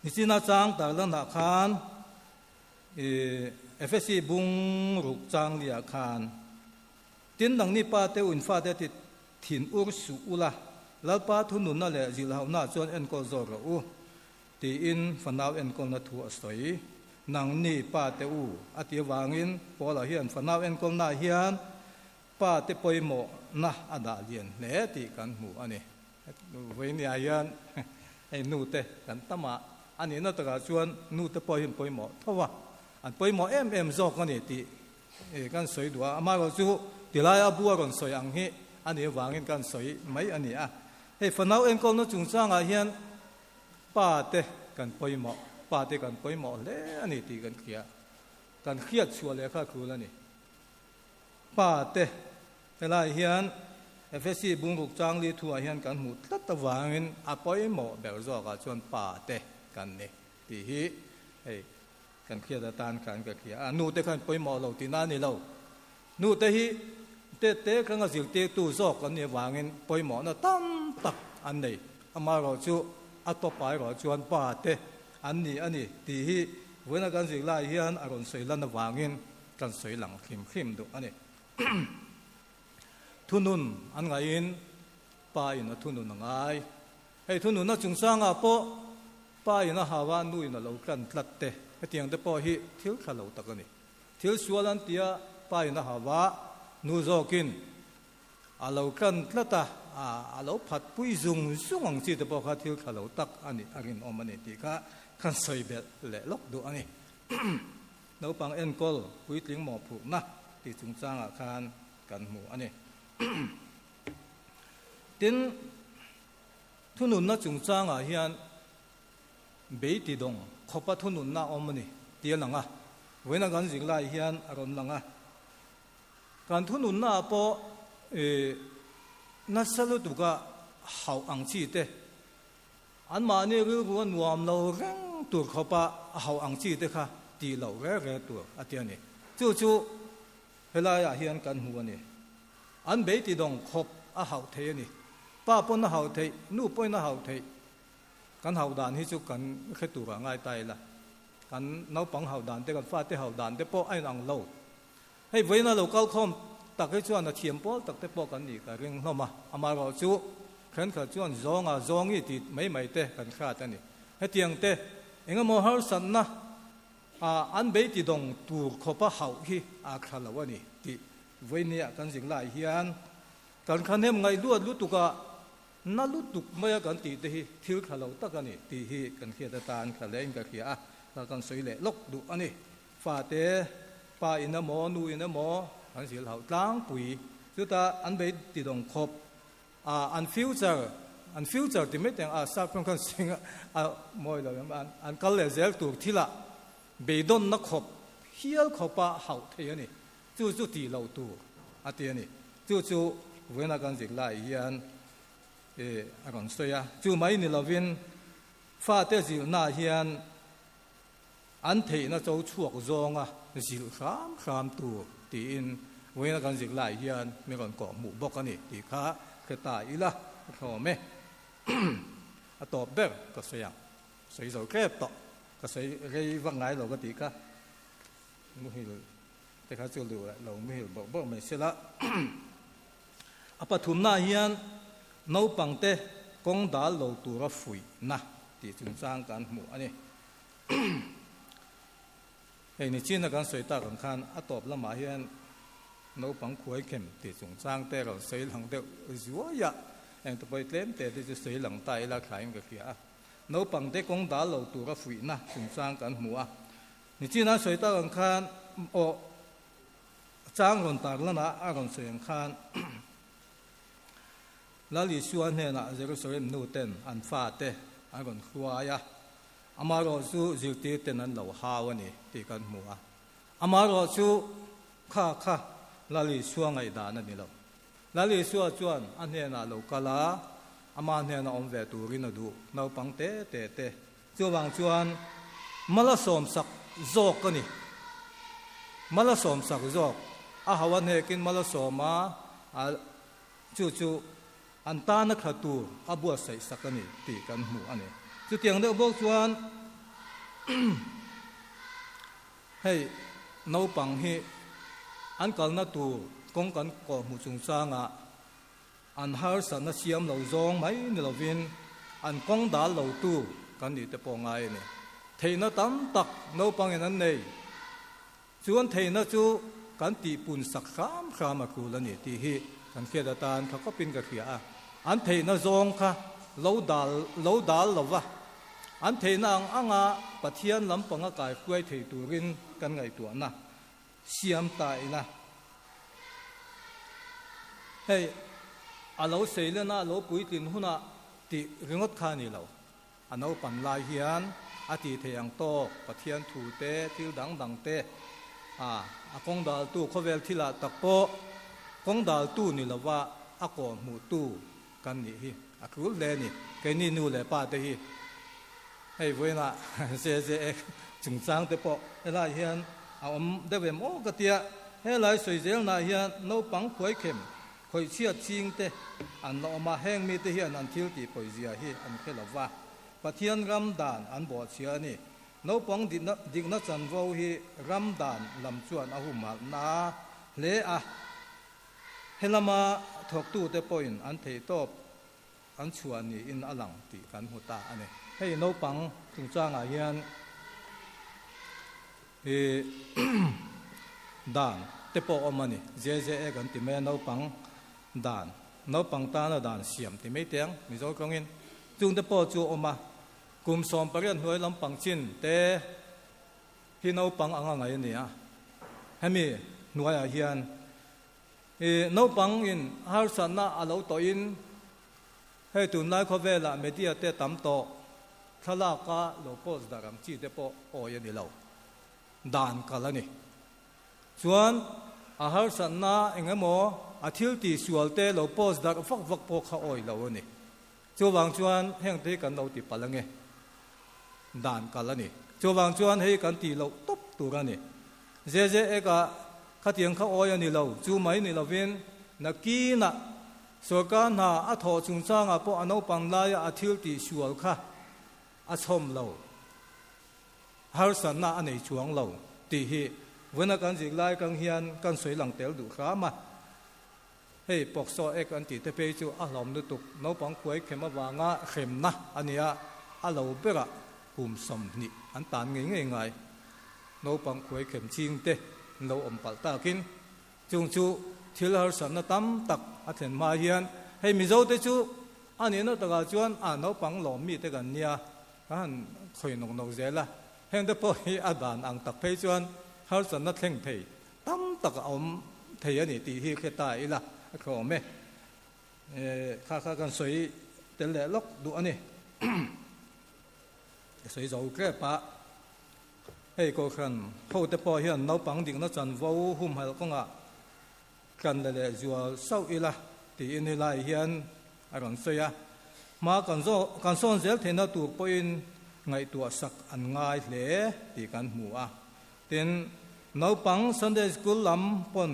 ni sina chang ta la na khan FSC bung ruk chang lia khan tin dang ni pa te un fa te thin ur su ula lalpa thunun na le zil hau na chuan en ko zor u ti in fanaw en ko na thu asoi nang ni pa te u ati wangin pola hian fanaw en ko na hian pa te poimo na ada lian le ti kan mu ani we ni hian ai nu te kan tama อันนี้น่าจะชวนนู่นจะปล่อยปล่อยหมอเพราะว่าอันปล่อยหมอเอ็มจอกกันนี่ตีกันสวยดัวอามาเราจูตีลายอาบัวกันสวยอังฮีอันนี้วางเงินกันสวยไม่อันนี้เฮ้ยฝันเอาเอ็นก็นู่นจุงจ้างเฮียนป้าเตกันปล่อยหมอป้าเตกันปล่อยหมอเลยอันนี้ตีกันเคลียกันเครียดชัวเลยค่ะครูแล้วนี่ป้าเตเวลาเฮียนFSC บุ้งบุกจางลีทัวเฮียนกันหมุดตัดตะวางเงินปล่อยหมอแบบจอกชวนป้าเตกันนี่ตีฮีเฮ้ยกันเคลียร์ตานกันก็เคลียร์นู่นแต่กันปล่อยหมอเราตีนั่นนี่เรานู่นแต่ฮีเตะกันก็สิ่งเตะตู้ซอกกันเนี่ยวางเงินปล่อยหมอน่ะตั้มตักอันนี้มาเราจูต่อไปเราชวนป้าเตอันนี้ตีฮีเวลากันสิ่งไรเฮียนอารมณ์สวยลั่นวางเงินกันสวยหลังเข้มดูอันนี้ทุนุนอันไงอินป้าอินทุนุนไงให้ทุนุนน่ะจุงสร้างปอป้าอินหาวานุอินเรากันตัดเตะให้เตียงเตปอฮีทิลขาเราตะกันนี่ทิลชัวลันเตียป้าอินหาวานูโจกินเรากันตัดตาเราผัดปุยซุงอังจีเตปอขาทิลขาเราตักอันนี้อากินอมันนี่ตีค่ะกันสวยเบ็ดเละล็อกดูอันนี้เราปังเอ็นกอลปุยติงหมอผูกนะที่จุงสร้างอาคารกันหมู่อันนี้ตินทุนุนน่ะจุงจ้างเฮียนเบยติดงขบทุนุนน่ะอมนี่เตียหลังเวนักันสิ่งไรเฮียนอารมณ์หลังการทุนุนน่ะพอนัสลุตุกะหาอังจีเตอันมาเนี่ยคือวันวามเราเร่งตัวขบหาอังจีเตค่ะตีเราเร่ตัวอันเดียนี่จู่เวลาเฮียนกันหัวนี่อันเบยติดงขบหาเทนี่ป้าปนหาเทนู่ปนหาเทกันหาด่านที่จุกันแค่ตัวง่ายตายละกันน้าปังหาด่านแต่กันฟาดแต่หาด่านแต่ป้อไอ้นังเล่าให้เวน่าเราเก้าคอมตักให้ชวนเทียมป้อตักแต่ป้อกันนี่กันเรื่องเรามาเราจู่ขันขัดชวนจองอีติดไม่เตะกันขาดนี่ให้เตียงเตะเองก็มองหาสันนะอันเบยติดงตัวขบหาที่ขาดแล้ววะนี่ที่เวนี่กันสิ่งไรเฮียนกันขันเห็นไงลุตุกะนั่นลุตุกไม่กันตีเตะทิลขาเราตะกันนี่ตีฮีกันเขียดตานขาเล่นกันเขียแล้วกันสวยเละลกดูอันนี้ฟาเตป้าอินหมอนูอินหมออันเสียเหล่าล้างปุ๋ยสุดท้ายอันเบยติดงขบอันฟิวเจอร์ที่ไม่แต่งสักคนกันสิ่งมวยเราอันกันเลยเซลตัวที่ละเบยดอนนักขบเฮียขบป้าหาเทียนี่จู่ตีเราตัวอันเทียนี่จู่เวนักันสิ่งไรเฮียนอากงสวยจู่ไม่นี่เราวินฟาเตจิน่าเฮียนอันเทียน่าจะชั่วกจงจิลขามตัวตีอินเวนักันสิ่งไรเฮียนไม่ก่อนก่อหมู่บอกกันนี่ตีขาเกิดตายอีละเขาไม่ตอบเด็กก็สวยสวยแค่ตอบก็สวยเรื่องว่าไงเราก็ตีขาไม่เห็นแต่เขาจะรู้เราไม่เห็นบอกไม่เสียละปฐุมนาเฮียนน้าปังเตกงดาเราตัวฝุ่ยนะที่จุงสร้างกันหมู่อันนี้ไอ้นี่จีนกันสวยตากันคันตอบละมาเฮียนน้าปังขวยเข้มที่จุงสร้างแต่เราสวยหลังเดียวจัวยะเองตัวไปเล่นแต่ที่จะสวยหลังตายละขายมันก็เขียน้าปังเตกงดาเราตัวฝุ่ยนะจุงสร้างกันหมู่นี่จีนสวยตากันคันโอจ้างคนตากแล้วนะคนสวยคันแล้วลิชวนเนี่ยนะจะก็สวยนู่นเต้นอันฟ้าเต้อันคนขวายอามาโรซูจิตติเต้นอันเหล่าฮาวนี่ตีกันหมู่อามาโรซูข้าแล้วลิชวนไอ้ด่านนี่เราแล้วลิชวนจวนอันเนี่ยนะเรากะลาอามาเนี่ยนะอมเวตูรินดูเราปังเต้จวนจวนมาละสมสักโจกกันนี่มาละสมสักโจกฮาวเนี่ยกินมาละสมมาจู่อันตานักขัดตัวบัวใส่สักนี่ตีกันหมู่อันนี้จุดเตียงเดียวบอกชวนให้น้าปังให้อันกันนัดตัวกงกันก่อหมู่จงสร้างอันหาสันนัดเสียมเราจองไหมนี่เราวินอันกงดาเราตัวกันนี่แต่ปองไงนี่เทน่าตั้มตักน้าปังอย่างนั้นเลยชวนเทน่าจูกันตีปุ่นสักข้ามมาคูแล้วนี่ตีฮีกันเขียดตานเขาก็เป็นกระเขียอันเทน่าจงค่ะเราดาลเราวะ an thei na anga pathian lampanga kai khuai thei turin kan ngai tu na siam tai na hei alo seile na lo puitin huna ti ringot khani lo ano pan lai hian ati theyang to pathian thu te til dang dang te akong dal tu khovel thila takpo kong dal tu ni lawa ako mu tu kan ni hi akul le ni ke ni nu le pa te hi hei voina se chung chang te po ela hian om devem o katia he lai soi zel na hian no pang khoi khem khoi chia ching te an no ma heng mi te hian an thil ti poizia hi an khelawa pathian ram dan an bo chia ni no pang dik na chan vo hi ram dan lam chuan ahumal na le a helama thok tu te point an thei top an chuan ni in alang ti kan huta ane hei no pang chung chang a hian dan te po omani je kan ti me no pang dan no pang ta na dan siam ti me tiang mi zo kongin chung te po chu oma kum som parian hoi lam pang chin te hi no pang anga ngai ni a hemi nuaya hian no pang in har san na alo to in hei tu nai kho vela media te tam to thala ka lo pos daram chi te po o ye ni lo dan kalani chuan a har san na engemo a thil ti sual te lo pos dar vak po kha oi lo ni chuwang chuan heng te kan lo ti palange dan kalani chuwang chuan hei kan ti lo top turani je eka khatiang kha oi ani lo chu mai ni lovin nakina sorkar na a tho chung changa po ano panglaya a thil ti sual kha a chom lo har san na anei chuang lo ti hi vana kan jik lai kang hian kan soi lang tel du kha ma hei pokso ek an ti te pe chu a hlom nu tuk no pang khoi khema wanga khem na ania a lo bera kum som ni an tan ngai ngai no pang khoi khem ching te lo om pal ta kin chung chu thil har san na tam tak a thlen ma hian hei mi zo te chu ani no taka chuan no pang lom mi te kan nia kan khoi nok zela heng te po hi adan ang tak phei chuan har san na thleng thei tam tak om thei ani ti hi kheta ila kho me kha kan soi tel le lok du ani soi zo ke pa hei ko khan ho te po hian no pang ding na chan vo hum hal ko nga kan le zual sau ila ti in lai hian aron soya ma kan son zel thena tu poin ngai tu sak an ngai hle ti kan mu a tin no pang Sunday school lam pon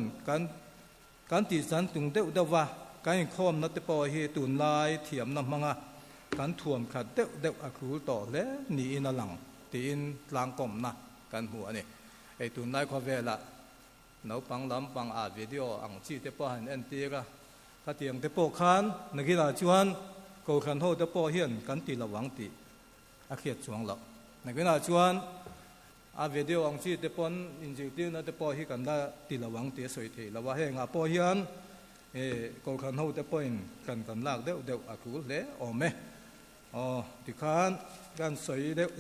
kan ti san tung deuh dewa kan khom na te po hi tun lai thiam na manga kan thuam khat deuh a khul to le ni in alang ti in tlang kom na kan mu ani ei tun lai kho vela no pang lam pang a video ang chi te po han en ti ra ka tiang te po khan nagila chuan ko khan ho te po hian kan ti lawang ti a khiat chuang lo nagila chuan a video ang chi te pon in ji ti na te po hi kan da ti lawang ti soi thei lawa he nga po hian ko khan ho te po in kan lak deuh a ku le o me ti khan kan soi deuh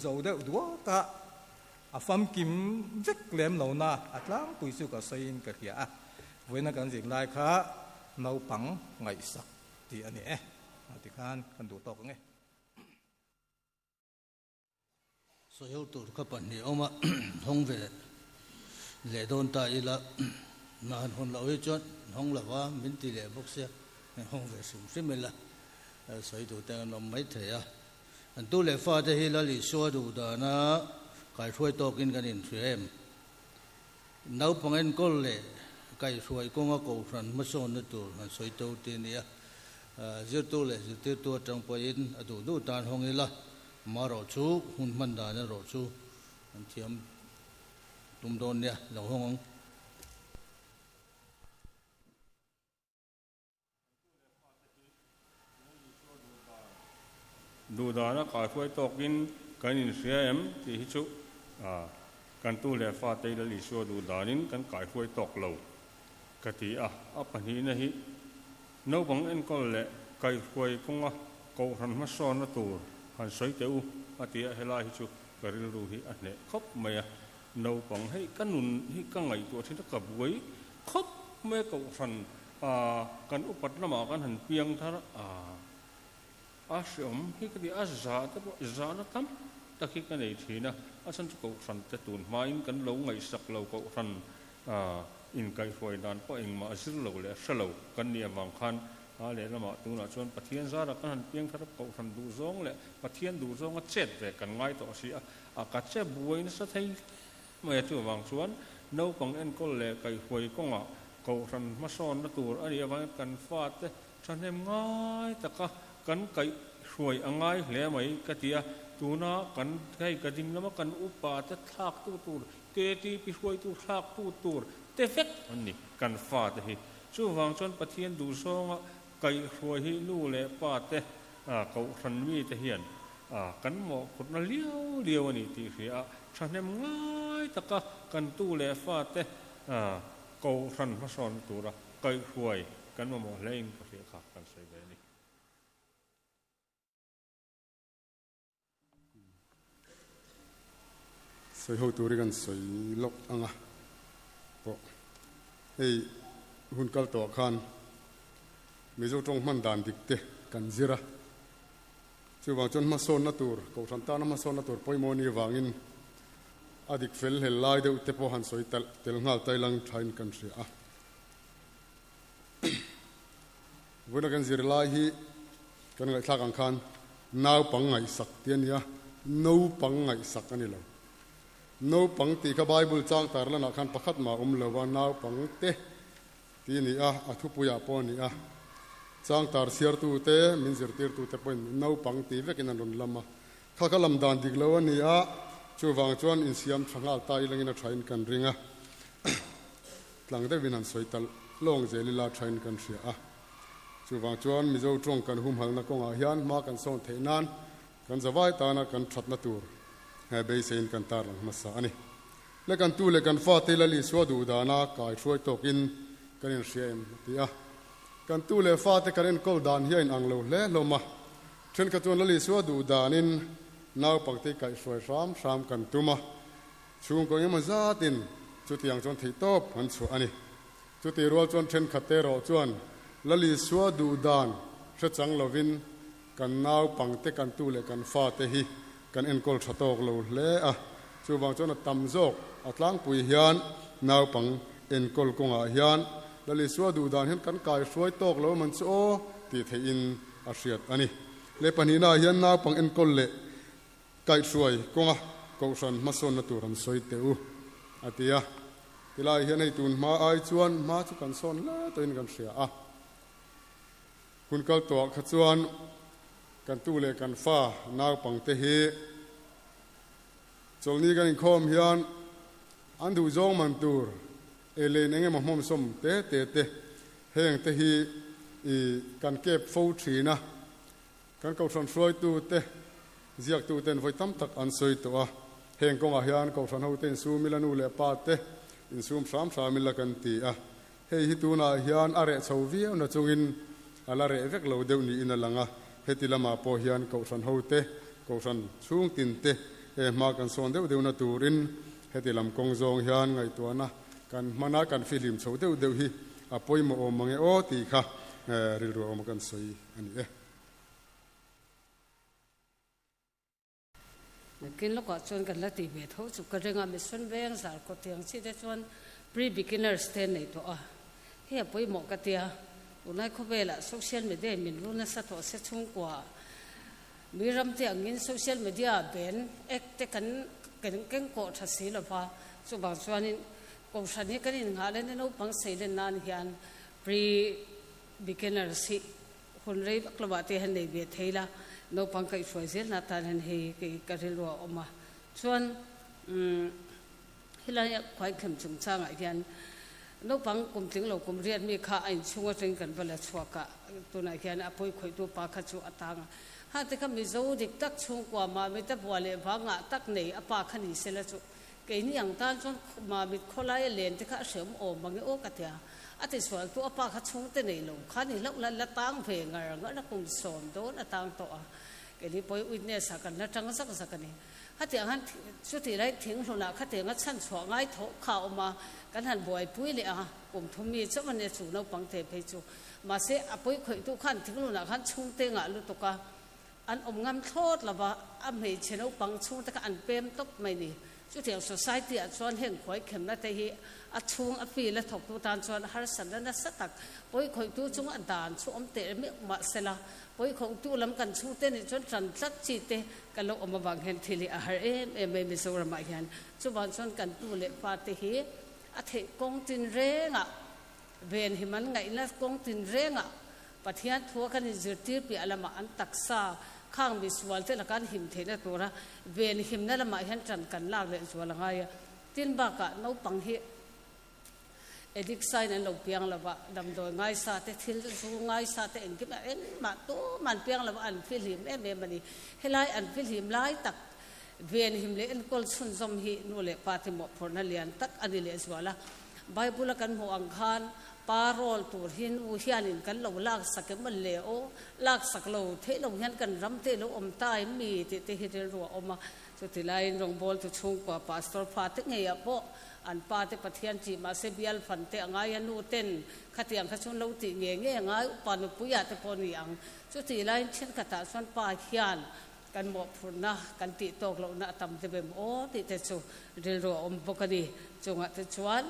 zo deuh duwa ka a fam kim vek lem lo na atlang pui su ka sein ka khia a voina kan jik lai kha no pang ngai sak ti ani ti khan kan du tok nge so hiu tu ka pan ni oma hong ve le don ta ila na hon lo hi chon hong la wa min ti le bok se hong ve sim la soi tu ta no mai the ya an tu le fa te hi la li so du da na kai thuai to kin kan in threm nau pangen kol le kai thuai ko nga ko ran ma son na tu han soi to ti ni a zir tu le zir ti tu tang po in adu du tan hong ila ma ro chu hun man da na ro chu an thiam tum don nia lo hongดูดานะกายช่วยตกกินกันอินเสียมที่ฮิชุกันตู้เลฟ้าเตยละลิชัวดูดานินกันกายช่วยตกเหลวกะทิปัญหานะฮินบังเอ็นก็แหละกายช่วยคงกูรันมาซ้อนนะตัวหันสวยเตว atia hela hi chu karil ru hi ane khop maya no pang hei kanun hi ka ngai tu thina ka buai khop me ko ran kan upat lama kan han piang thar ashom hi ka di azza ta za na tam takhi ka nei thina asan chu ko ran te tun main kan lo ngai sak lo ko ran in kai foi dan po eng ma zir lo le shalo kan ni awang khan le lama tuna chuan pathian zara kan han piang thar ko ran du zong le pathian du zong a chet ve kan ngai to si a ka che buai na sa thei mai tu awang chuan no pang en kol le kai foi konga ko ran ma son na tur ani awang kan fa te than em ngai taka kan kai huai angai hle mai ka tia tuna kan kai ka ding lama kan upa te thak tu tur te ti pi huai tu thak tu tur te fek ani kan fa te hi chu wang chuan pathian du songa kai huai hi lu le pa te ko ran mi te hian kan mo khut na liao ani ti ria than em ngai taka kan tu le fa te ko ran ma son tura kai huai kan mo lein ka ria kha kan sei ve ni soi ho turi kan soi lok anga po ei hun kal to khan mi zo tong man dan dik te kan zira chu wang chon ma son na tur ko san ta na ma son na tur poi mo ni wangin adik fel hel lai de te po han soi tel ngal tai lang thain kan ria vuna kan zir lai hi kan ngai thak ang khan nau pang ngai sak tian ya no pang ngai sak ani lo no pang ti ka bible chang tar lana khan pakhat ma lawa nau pang te ti ni athu puya po ni chang tar siar tu te min zir tir tu te point no pang ti vekin an ron lama kha ka lam dan dik lo ani chu wang chuan in siam thangal tai langin a thain kan ringa tlang de vinan soital long zeli la thain kan ria chu wang chuan mi zo tong kan hum hal na konga hian ma kan son theinan kan zawai ta na kan that na tur he be sein kan tar lang masa ani le kan tu le kan fa te la li so du da na kai throi tokin kan in shem ti kan tu le fa te kan en kol dan hian ang lo le lo ma then ka tu la li so du danin naw pang te kai throi ram kan tuma chung ko yama zatin chu tiang chon thei top han chu ani chu ti rol chon then khate ro chuan la li so du dan hre chang lovin kan naw pang te kan tu le kan fa te hi kan en kol thatok lo hle chu wang chon tam zok atlang pui hian naw pang en kol konga hian lali suwa du dan hian kan kai hruai tok lo man chu ti thei in a hriat ani le panina hian naw pang en kol le kai hruai konga ko san ma son na turam soi teu atia tilai hian ei tun ma ai chuan ma chu kan son la to in kan hria kun kal to kha chuan kan tu le kan fa naw pang te hi cholni kan khom hian an du zong man tur ele nenge ma mom som te heng te hi I kan kep fo thina kan ko tron froi tu te ziak tu ten voi tam tak an soi to heng ko nga hian ko tron ho ten su milanu le pa te in sum sam sa mil kan ti hei hi tu na hian are chho vi na chungin ala re vek lo deu ni in alanga hetilama po hian ko tron ho te ko tron chung tin te ma kan son deu na turin hetilam kong zong hian ngai to na kan mana kan film chho deu hi apoi mo mange o ti kha ril ro om kan soi ani kin lo ka chon kan la ti be tho chu ka renga mi sun veng sar ko tiang chi de chon pre beginner stand nei to he apoi mo ka tia unai kho bela social media min lu na sa tho se chung kwa miram te angin social media ben ek te kan ken ko tha si lo pa chu bang chuanin ko sani kanin nga le no pang sei le nan hian pre beginner si hun rei baklaba te han nei be theila no pang kai foi zel na tan han he ke karilo oma chuan hilaya khwai khem chung changa hian no pang kum ting lo kum riat mi kha ain chunga teng kan bala chhuaka tuna hian apoi khoi tu pa kha chu atanga ha te kam mi zo dik tak chung kwa ma mi ta bwale banga tak nei apa khani sela chu ke ni ang tan chon ma mi kholai len te kha sem o mangi o ka tia ati swal tu apa kha chung te nei lo khani lak la tang phe ngar na kum som do na tang to cái đi bôi uy nè sạcกันนะจังสักสักกันนี่ข้าเตียงหันสุดที่ไรทิ้งหลุนะข้าเตียงก็ชั้นสวงไอ้ทข่าวมากันหันบวยปุ้ยเลยอ่ะผมทุ่มมีเจ้ามันเนี่ยจู่นกปังเทไปจู่มาเสียปุ้ยข่อยทุกขันทิ้งหลุนะขันชุ่มเตงอ่ะลุตุกะอันอมงำโทษละว่าอันเหตุเชนกปังชุ่มแต่ก็อันเปรมตบไม่นี่จุดที่สุดท้ายที่ส่วนเห็นข่อยเข็มนั่นแต่ที่อัดช่วงอัดฟีและถกตัวตานส่วนหาสันนั้นสักตักปุ้ยข่อยตู้จุงอันดานช่วงเตะไม่มาเสละปุ้ยข่อยตู้ลำกันช่วงเตะในจนจันจัดจีเตะกันเราออกมาบางเห็นทีละหาไม่มีส่วนมาเห็นจุบันส่วนกันตู้เล็บปาเตหีอัฐิกงตินเรงอ่ะเวียนหิมันไงนะกงตินเรงอ่ะปะเทียนทัวกันจิตตีปีอะไรมาอันตักซาข้างมิสวอลเตละกันหิมเทนะตัวละเวียนหิมนั่นละมาเห็นจันกันลากเลยสวลง่ายตินบากะน้องปังเฮเอดิกไซนั้นเราเพียงละว่าดำโดยง่ายซาเตทิลสูง่ายซาเตเอ็นกิบเอ็นมาตัวมันเพียงละว่าอันฟิลหิมมันนี่เฮลัยอันฟิลหิมไล่ตักเวียนหิมเลนกอลสุนซอมฮีนูเลปาติมพรนัเลียนตักอันนี้เลสวาละไบเบิลกันหัวอังคารปารอลตัวหินอุเฮียนินกันเราลากสักมันเลโอลากสักเราเทเราเห็นกันรำเทเราอมตายมีเตหิเดรัวอมมาสุดที่ไลน์รองบอลตุชงกว่าพาสตอร์ฟาติเงียบบ่อันปาเตปะเทียนจีมาเซบิอัลฟันเตงายนูเต้นขัดยังขัดชนเราติเงี้ยง่ายปานุปุยาเตปอนีอังสุดที่ไลน์เช่นขัดส่วนปาเฮียนกันหมดพุ่นนะกันติตกเราหน้าตำเตเบมโอติเตจูเดรัวอมปกติจงอัตชวน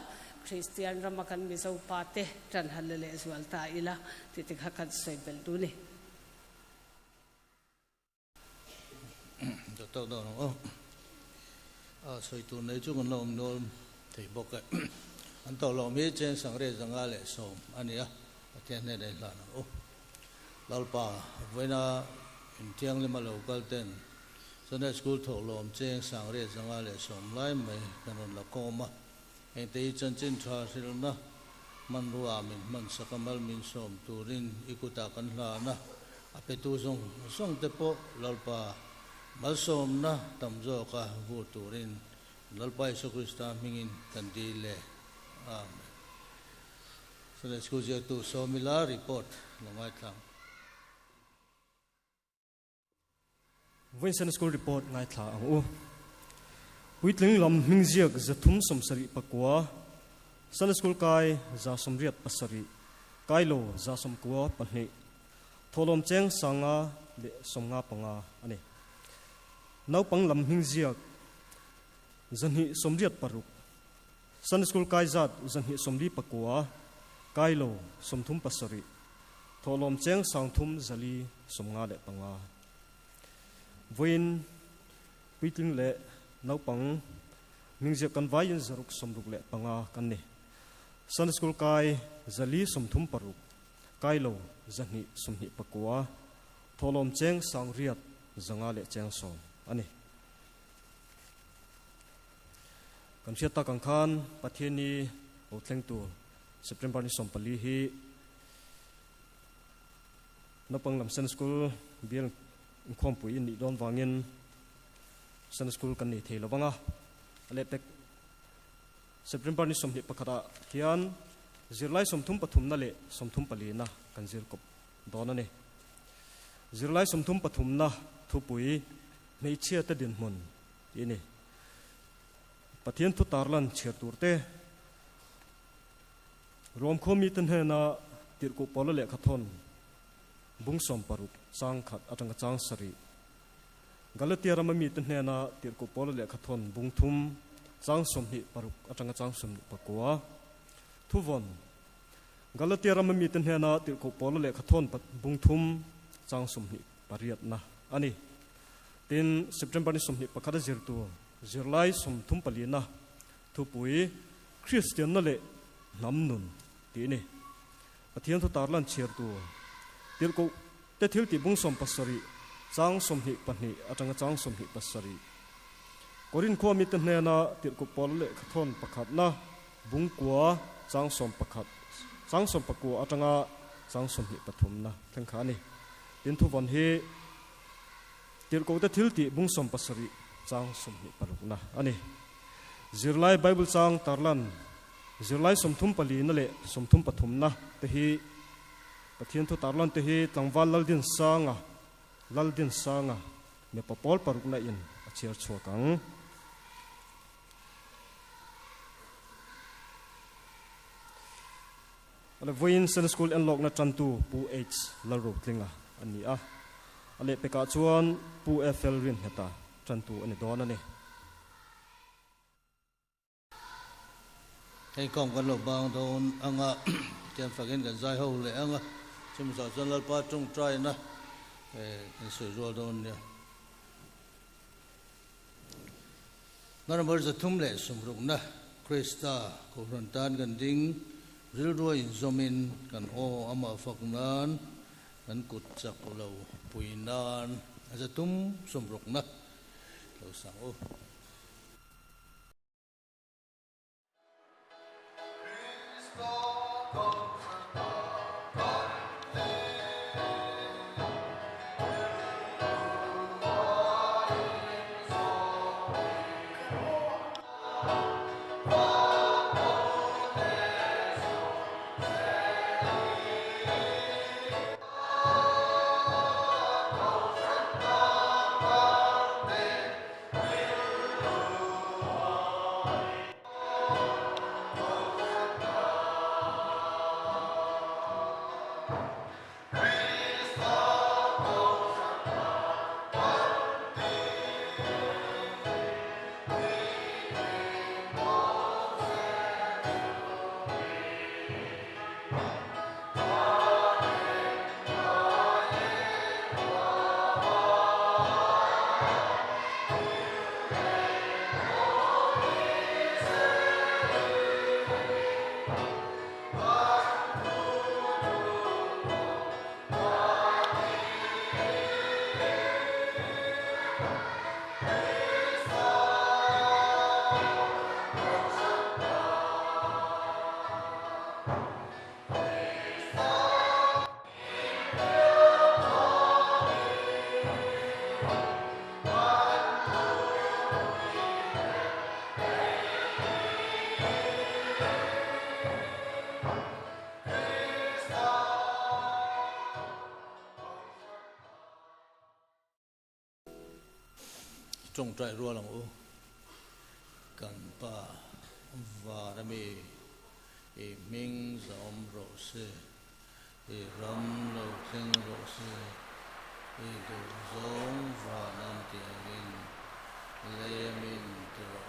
คริสเตียนรามากันมิสาวปาเตจันฮัลเลสวัลตาอิละติติขัดสวยเบลดูนี่จะต้องโดนสวยตัวในจุกันเราโน้มที่บอกกันอันต่อเราไม่เจนสังเกตสังอาเลสอมอันนี้ประเทศนี้ได้ละนะลาลปาเวน่าเที่ยงเลยมาเราก็เต้นส่วนในสกูลถกลมเจนสังเกตสังอาเลสอมไล่ไม่กันนละก็มาเห็นที่จันจินทราสิลนะมันรัวมินมันสักมัลมินสอมตูรินอิกุตากันลานะอภิตุส่งเตปอลาลปามัลสอมนะตั้มโจกะวูตูรินลาลปาอิสุคริสตามิงินกันดีเลอาเมนส่วนในสกูลเจตุสอมิลารีพอร์ตลงไว้ทั้งวันสันสกูลรีพอร์ตไงท่าอูวิทย์ลิงลำมิงเจียกจะทุ่มสมสริปกัวสันสกุลกายจะสมเรียดปัสริกายโลจะสมกัวปนิทอลมเจงสังอาเลสมงาปังอาอันนี้นาวปังลำมิงเจียกจะหิสมเรียดปรุกสันสกุลกายจัดจะหิสมรีปกัวกายโลสมทุ่มปัสริทอลมเจงสังทุ่มจะลีสมงาเลปังอาวิทย์ลิงเลนาวปังมิงเจียกันไว้ยันจรุกสมรุกเละปังอากันนี่สันสกุลกายจะลีสมทุ่มปรุกกายโลจะหิสมหิปกัวทอลมเจงสังเรียดจังอาเลเจงสมอันนี้กันเชียตากังคานประเทศนี้โอเทงตัวเซปเทมเบอร์นี้สมปลีฮีนาวปังลำสันสกุลเบียงความปุ๋ยนี่โดนวางเงินสันสกุลกันนี่เทลวังอ่ะอะไรเป็กเซปเทมเบอร์นี้สมหิปกระเทียนจิรไลสมทุ่มปฐุมนั่นแหละสมทุ่มปลีนะกันจิรกบดอนนั่นเองจิรไลสมทุ่มปฐุมนะทุปุ๋ยไม่เชื่อแต่ดินมุนที่นี่ปะเทียนทุตาร์ลันเชื่อตัวเต้รวมข้อมีตันเฮนะติดกุปอลเละขัดทนบุ้งสมปรุกสร้างขัดอัตงจังสรีกัลเตียรามมีตันเฮนะติดกุปอลเละขัดทนบุ้งทุ่มจังสมหิปรุกอัตงจังสมปกัวทุวันกัลเตียรามมีตันเฮนะติดกุปอลเละขัดทนบุ้งทุ่มจังสมหิปริยัตนะอันนี้ตินเซปเทมเบอร์นี้สมหิปขัดเจรตัวเจรไลสมทุ่มปลีนะทุปุยคริสเตียนนั่นแหละน้ำนุนที่นี่ประเทศทุตาร์ลันเชียร์ตัวเดี๋ยวกูเตทิลติบุ้งสมปัสสรีจังสมหิปนิอาจารย์จังสมหิปัสสรีกอรินข้อมีตันเนนะเดี๋ยวกูปอลเละขทนประคัดนะบุ้งกัวจังสมประคัดจังสมประกัวอาจารย์จังสมหิปฐุมนะทั้งขานี่เป็นทุวันเฮเดี๋ยวกูเตทิลติบุ้งสมปัสสรีจังสมหิปรุกนะอันนี้จิรไลไบเบิลจังตาร์ลันจิรไลสมทุ่มปลีนั่นแหละสมทุ่มปฐุมนะแต่ฮีประเทศทุตาร์ลันแต่ฮีตั้งวันลัลดินสังอ่ะ laldin sanga me papol paruk na in a chiar chua kang ale voin sen school en lok na chantu pu h la ro tlinga ani a ale peka chuan pu fl rin heta chantu ani don ani hay công kan lo bang don anga tiam fakin kan zai ho le anga chim sa chon lal pa chung trai na kan soi ro don ya nara mer za thum le sum ruk na krista ko ran tan kan ding ril ro in zomin kan o ama fak nan kan kut chak lo puinan za tum sum ruk na lo sang o trong trại rùa lòng ô cần pa và đam mê minh dòm rổ xe râm lâu thiên rổ xe đồ giống và nam tiền lê minh từ